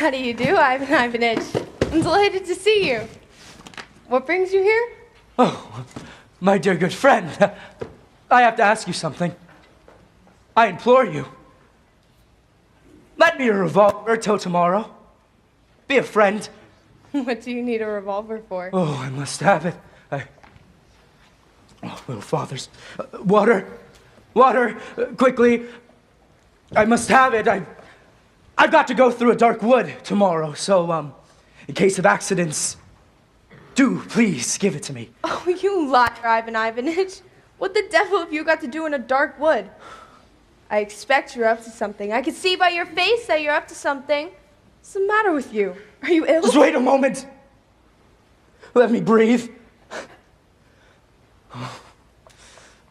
How do you do, Ivan Ivanitch? I'm delighted to see you. What brings you here? Oh, my dear good friend, I have to ask you something. I implore you. Let me a revolver till tomorrow. Be a friend. What do you need a revolver for? Oh, I must have it. Oh, little fathers. Water. Water, quickly. I must have it. I've got to go through a dark wood tomorrow, so, in case of accidents, do please give it to me. Oh, you liar, Ivan Ivanitch. What the devil have you got to do in a dark wood? I expect you're up to something. I can see by your face that you're up to something. What's the matter with you? Are you ill? Just wait a moment. Let me breathe. Oh,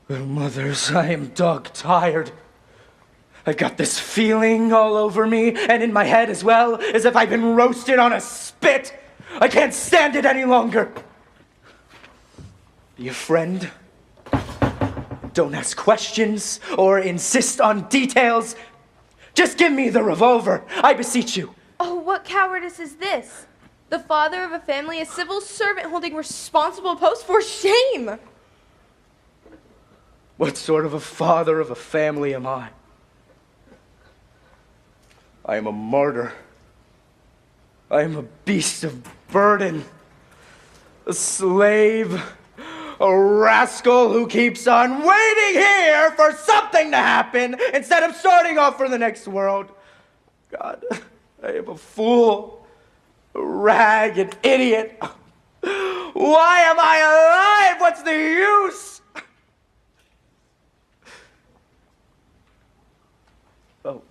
little mothers, I am dog-tired. I got this feeling all over me and in my head as well, as if I've been roasted on a spit. I can't stand it any longer. Be a friend. Don't ask questions or insist on details. Just give me the revolver, I beseech you. Oh, what cowardice is this? The father of a family, a civil servant holding responsible post, for shame! What sort of a father of a family am I? I am a martyr. I am a beast of burden. A slave. A rascal who keeps on waiting here for something to happen instead of starting off for the next world. God, I am a fool. A rag, an idiot. Why am I alive? What's the use? Oh.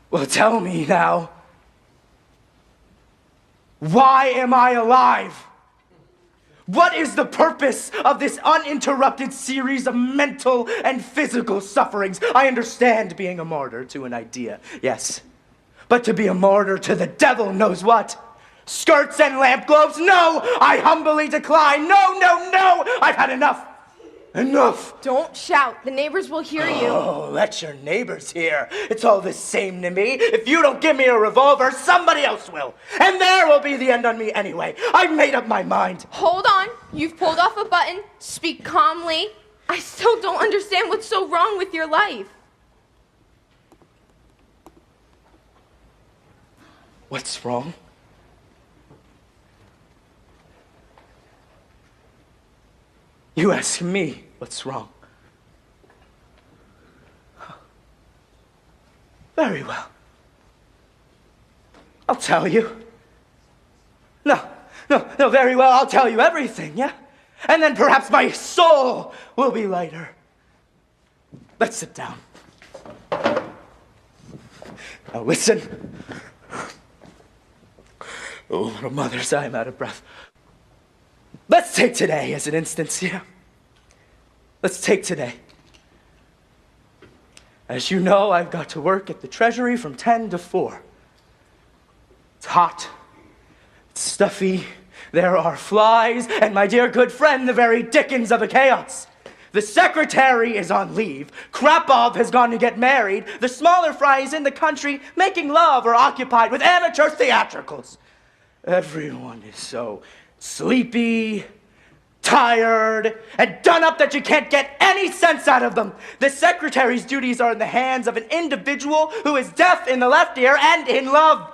Well, tell me now. Why am I alive? What is the purpose of this uninterrupted series of mental and physical sufferings? I understand being a martyr to an idea, yes. But to be a martyr to the devil knows what? Skirts and lamp globes? No! I humbly decline! No, no, no! I've had enough! Enough! Don't shout. The neighbors will hear you. Oh, let your neighbors hear. It's all the same to me. If you don't give me a revolver, somebody else will. And there will be the end on me anyway. I've made up my mind. Hold on. You've pulled off a button. Speak calmly. I still don't understand what's so wrong with your life. What's wrong? You ask me what's wrong. Very well. I'll tell you. No, very well, I'll tell you everything, yeah? And then perhaps my soul will be lighter. Let's sit down. Now listen. Oh, little mothers, I'm out of breath. Let's take today as an instance, yeah? Let's take today. As you know, I've got to work at the Treasury from 10 to 4. It's hot. It's stuffy. There are flies. And my dear good friend, the very dickens of a chaos. The secretary is on leave. Krapov has gone to get married. The smaller fries in the country making love or occupied with amateur theatricals. Everyone is so sleepy, tired, and done up that you can't get any sense out of them. The secretary's duties are in the hands of an individual who is deaf in the left ear and in love.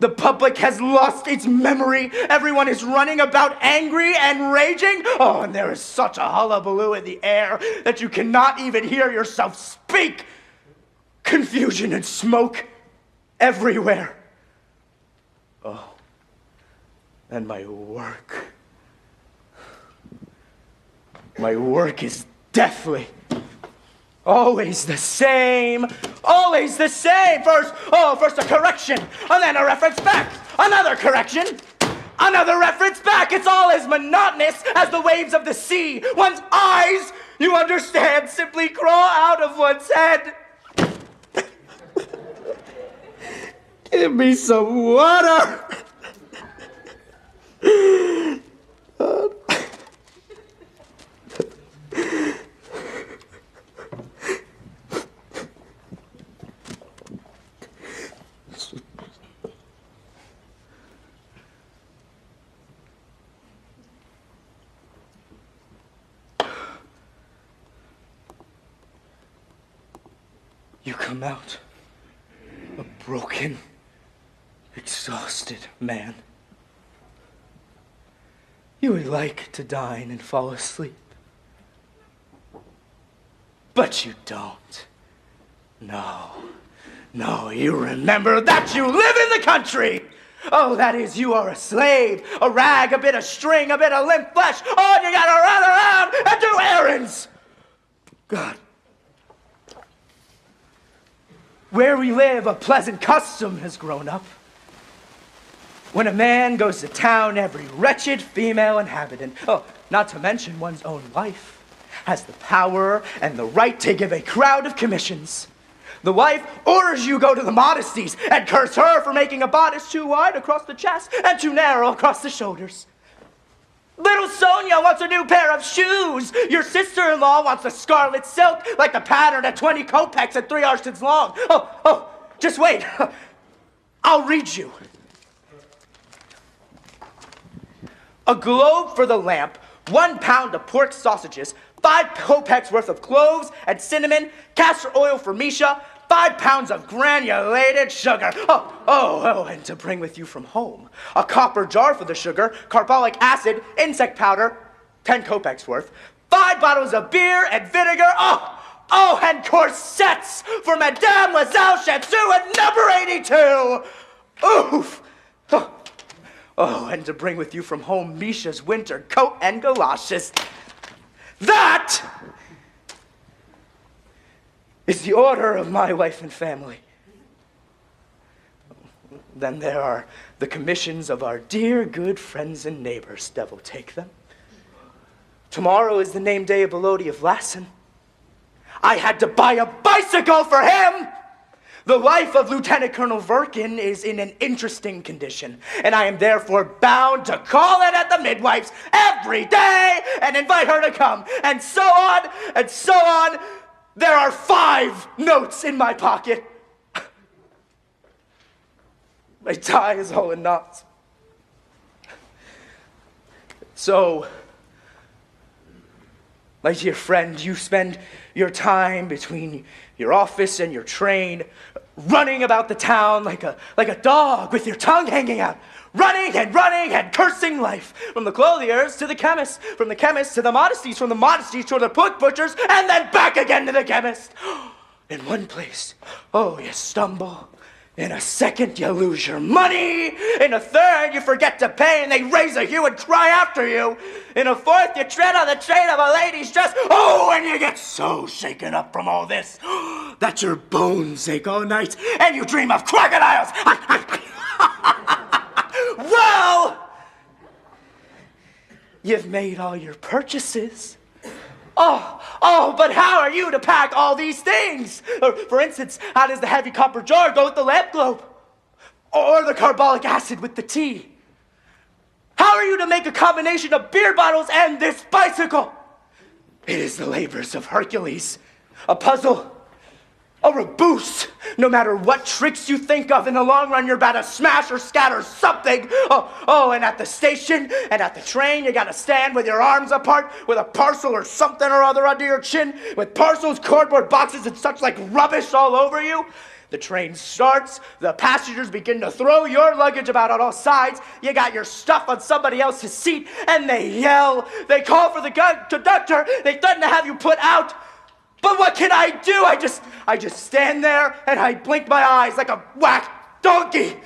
The public has lost its memory. Everyone is running about angry and raging. Oh, and there is such a hullabaloo in the air that you cannot even hear yourself speak. Confusion and smoke everywhere. Oh, and my work. My work is deathly. Always the same. Always the same. First a correction, and then a reference back. Another correction, another reference back. It's all as monotonous as the waves of the sea. One's eyes, you understand, simply crawl out of one's head. Give me some water. you come out a broken, exhausted man. You would like to dine and fall asleep. But you don't. No, you remember that you live in the country. Oh, that is, you are a slave, a rag, a bit of string, a bit of limp flesh. Oh, and you gotta run around and do errands. God. Where we live, a pleasant custom has grown up. When a man goes to town, every wretched female inhabitant, oh, not to mention one's own wife, has the power and the right to give a crowd of commissions. The wife orders you go to the modesties and curse her for making a bodice too wide across the chest and too narrow across the shoulders. Little Sonia wants a new pair of shoes. Your sister-in-law wants a scarlet silk like the pattern at 20 kopecks and 3 arsteds long. Oh, just wait. I'll read you. A globe for the lamp, 1 pound of pork sausages, 5 kopecks worth of cloves and cinnamon, castor oil for Misha, 5 pounds of granulated sugar. Oh, and to bring with you from home, a copper jar for the sugar, carbolic acid, insect powder, 10 kopecks worth, 5 bottles of beer and vinegar. Oh, and corsets for Madame Lazelle Chatsou at number 82. Oof. Oh, and to bring with you from home Misha's winter coat and galoshes. That is the order of my wife and family. Then there are the commissions of our dear good friends and neighbors, devil take them. Tomorrow is the name day of Elodie of Lassen. I had to buy a bicycle for him. The wife of Lieutenant Colonel Verkin is in an interesting condition, and I am therefore bound to call in at the midwife's every day and invite her to come, and so on, and so on. There are 5 notes in my pocket. My tie is all in knots. So, my dear friend, you spend your time between your office and your train, running about the town like a dog with your tongue hanging out, running and cursing life, from the clothiers to the chemists, from the chemists to the modesties, from the modesties to the book butchers, and then back again to the chemist. In one place, oh, you stumble. In a second, you lose your money. In a third, you forget to pay, and they raise a hue and cry after you. In a fourth, you tread on the train of a lady's dress. Oh, and you get so shaken up from all this that your bones ache all night, and you dream of crocodiles. Well, you've made all your purchases. Oh, but how are you to pack all these things? For instance, how does the heavy copper jar go with the lamp globe? Or the carbolic acid with the tea? How are you to make a combination of beer bottles and this bicycle? It is the labors of Hercules. A puzzle. A reboost. No matter what tricks you think of, in the long run, you're about to smash or scatter something. Oh, and at the station and at the train, you gotta stand with your arms apart with a parcel or something or other under your chin, with parcels, cardboard boxes, and such like rubbish all over you. The train starts, the passengers begin to throw your luggage about on all sides, you got your stuff on somebody else's seat, and they yell, they call for the conductor, they threaten to have you put out. But what can I do? I just stand there and I blink my eyes like a whacked donkey.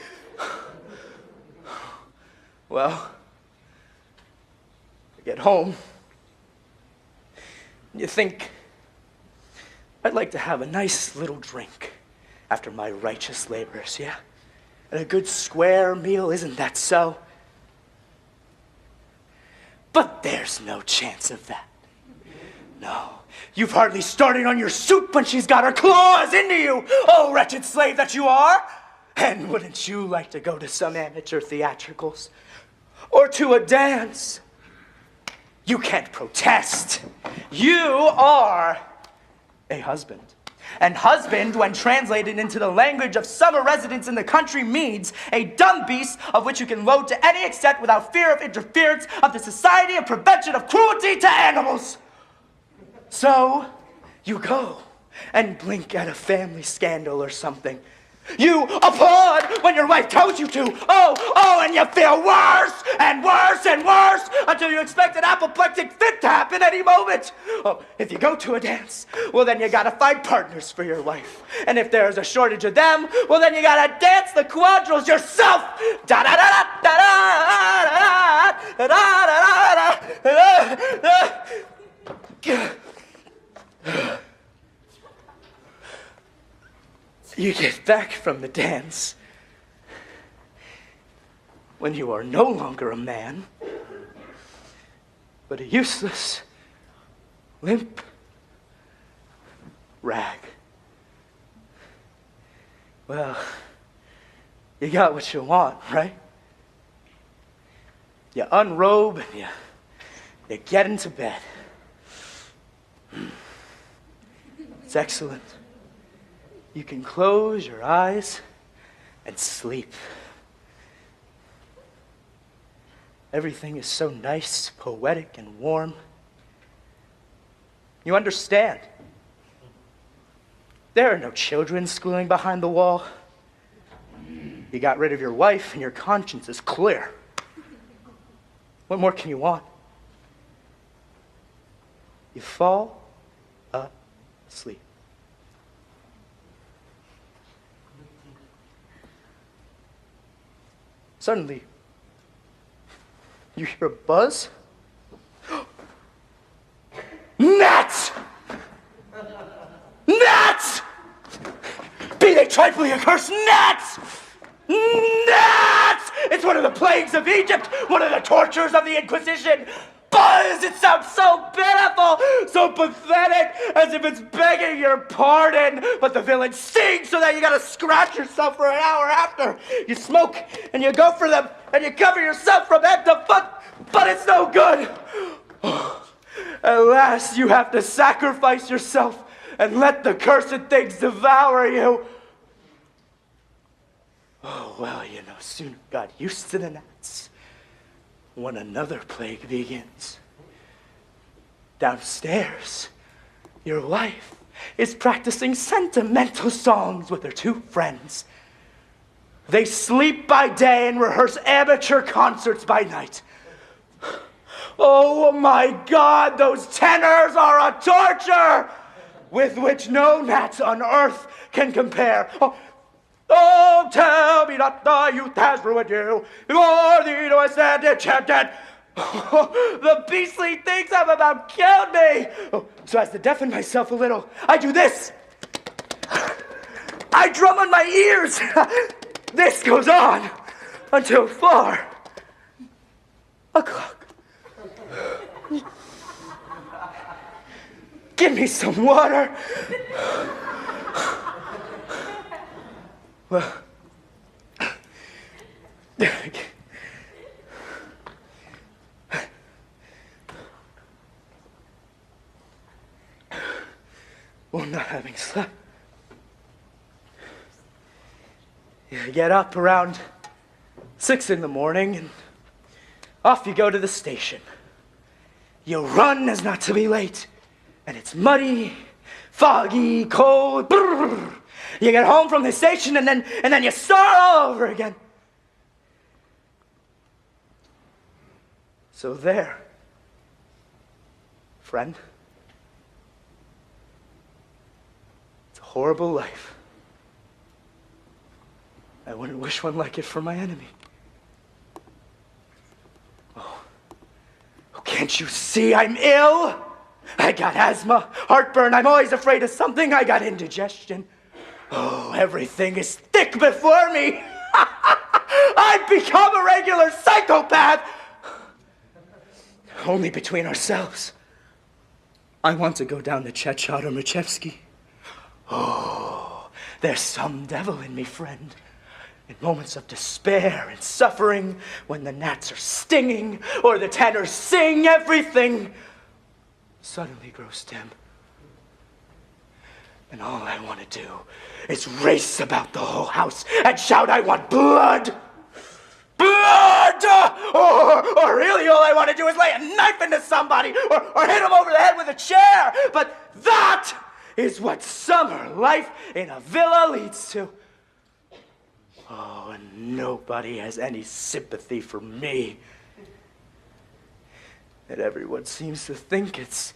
Well, I get home. You think, I'd like to have a nice little drink after my righteous labors, yeah? And a good square meal, isn't that so? But there's no chance of that. No. You've hardly started on your soup when she's got her claws into you, oh wretched slave that you are! And wouldn't you like to go to some amateur theatricals? Or to a dance? You can't protest. You are a husband. And husband, when translated into the language of summer residents in the country, means a dumb beast of which you can load to any extent without fear of interference of the Society of Prevention of Cruelty to Animals. So, you go, and blink at a family scandal or something. You applaud when your wife tells you to. Oh, and you feel worse and worse and worse until you expect an apoplectic fit to happen any moment. Oh, if you go to a dance, well, then you gotta find partners for your wife. And if there's a shortage of them, well, then you gotta dance the quadrilles yourself. Da da da da da da da da da. You get back from the dance when you are no longer a man, but a useless, limp rag. Well, you got what you want, right? You unrobe and you get into bed. It's excellent. You can close your eyes and sleep. Everything is so nice, poetic, and warm. You understand. There are no children schooling behind the wall. You got rid of your wife and your conscience is clear. What more can you want? You fall asleep. Suddenly, you hear a buzz. Gnats! Gnats! Be they trifling accursed gnats! Gnats! It's one of the plagues of Egypt, one of the tortures of the Inquisition. Buzz! It sounds so pitiful, so pathetic, as if it's begging your pardon. But the villain stings so that you gotta scratch yourself for an hour after. You smoke, and you go for them, and you cover yourself from head to foot, but it's no good. At last, you have to sacrifice yourself and let the cursed things devour you. Oh, well, you know, soon got used to the gnats when another plague begins. Downstairs, your wife is practicing sentimental songs with her two friends. They sleep by day and rehearse amateur concerts by night. Oh my God, those tenors are a torture with which no gnats on earth can compare. Oh, tell me that the youth has ruined you. Before thee do I stand enchanted. The beastly things have about killed me. So as to deafen myself a little, I do this. I drum on my ears. This goes on until 4 o'clock. Give me some water. Well, not having slept. You get up around 6 in the morning and off you go to the station. You run as not to be late, and it's muddy, foggy, cold. Brrr. You get home from the station and then you start all over again. So there, friend. It's a horrible life. I wouldn't wish one like it for my enemy. Oh, can't you see I'm ill? I got asthma, heartburn, I'm always afraid of something, I got indigestion. Oh, everything is thick before me. I've become a regular psychopath. Only between ourselves. I want to go down to Chekhov or Machevsky. Oh, there's some devil in me, friend. In moments of despair and suffering, when the gnats are stinging or the tenors sing, everything suddenly grows dim. And all I want to do is race about the whole house and shout, I want blood! Blood! Or really all I want to do is lay a knife into somebody or hit him over the head with a chair. But that is what summer life in a villa leads to. Oh, and nobody has any sympathy for me. And everyone seems to think it's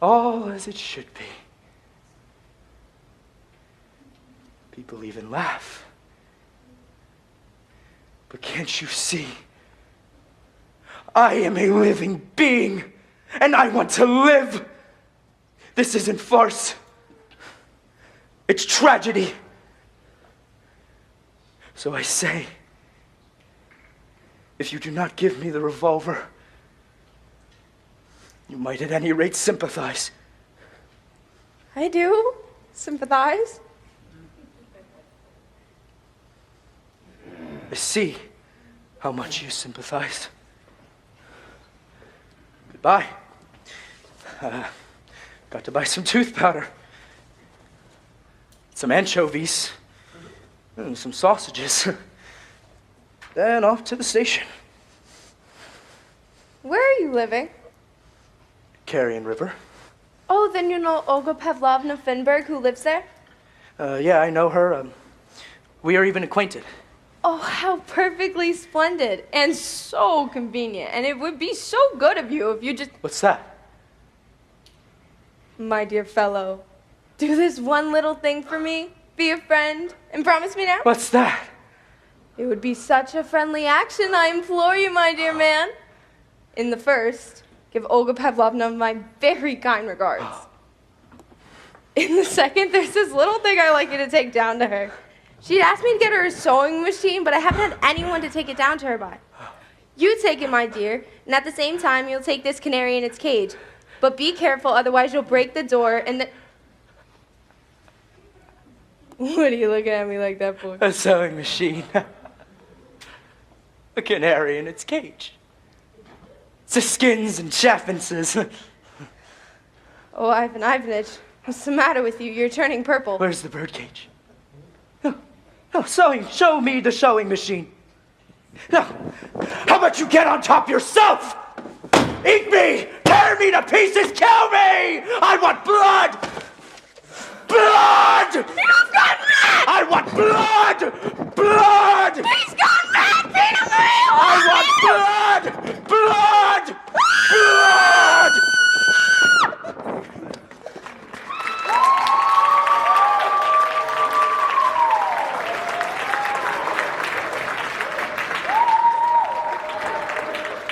all as it should be. People even laugh. But can't you see? I am a living being, and I want to live. This isn't farce. It's tragedy. So I say, if you do not give me the revolver, you might at any rate sympathize. I do sympathize. I see how much you sympathize. Goodbye. Got to buy some tooth powder, some anchovies, and some sausages. Then off to the station. Where are you living? Carrion River. Oh, then you know Olga Pavlovna Finberg, who lives there? Yeah, I know her. We are even acquainted. Oh, how perfectly splendid and so convenient. And it would be so good of you if you just... What's that? My dear fellow, do this one little thing for me. Be a friend and promise me now. What's that? It would be such a friendly action, I implore you, my dear man. In the first, give Olga Pavlovna my very kind regards. In the second, there's this little thing I'd like you to take down to her. She'd asked me to get her a sewing machine, but I haven't had anyone to take it down to her by. You take it, my dear, and at the same time, you'll take this canary in its cage. But be careful, otherwise you'll break the door and the... What are you looking at me like that for? A sewing machine. A canary in its cage. Siskins and chaffinses. Oh, Ivan Ivanitch, what's the matter with you? You're turning purple. Where's the birdcage? No, show me the sewing machine. No, how about you get on top yourself? Eat me! Tear me to pieces! Kill me! I want blood! Blood! You've gone mad! I want blood! Blood! He's gone mad, Peter Marie! I want blood! Blood!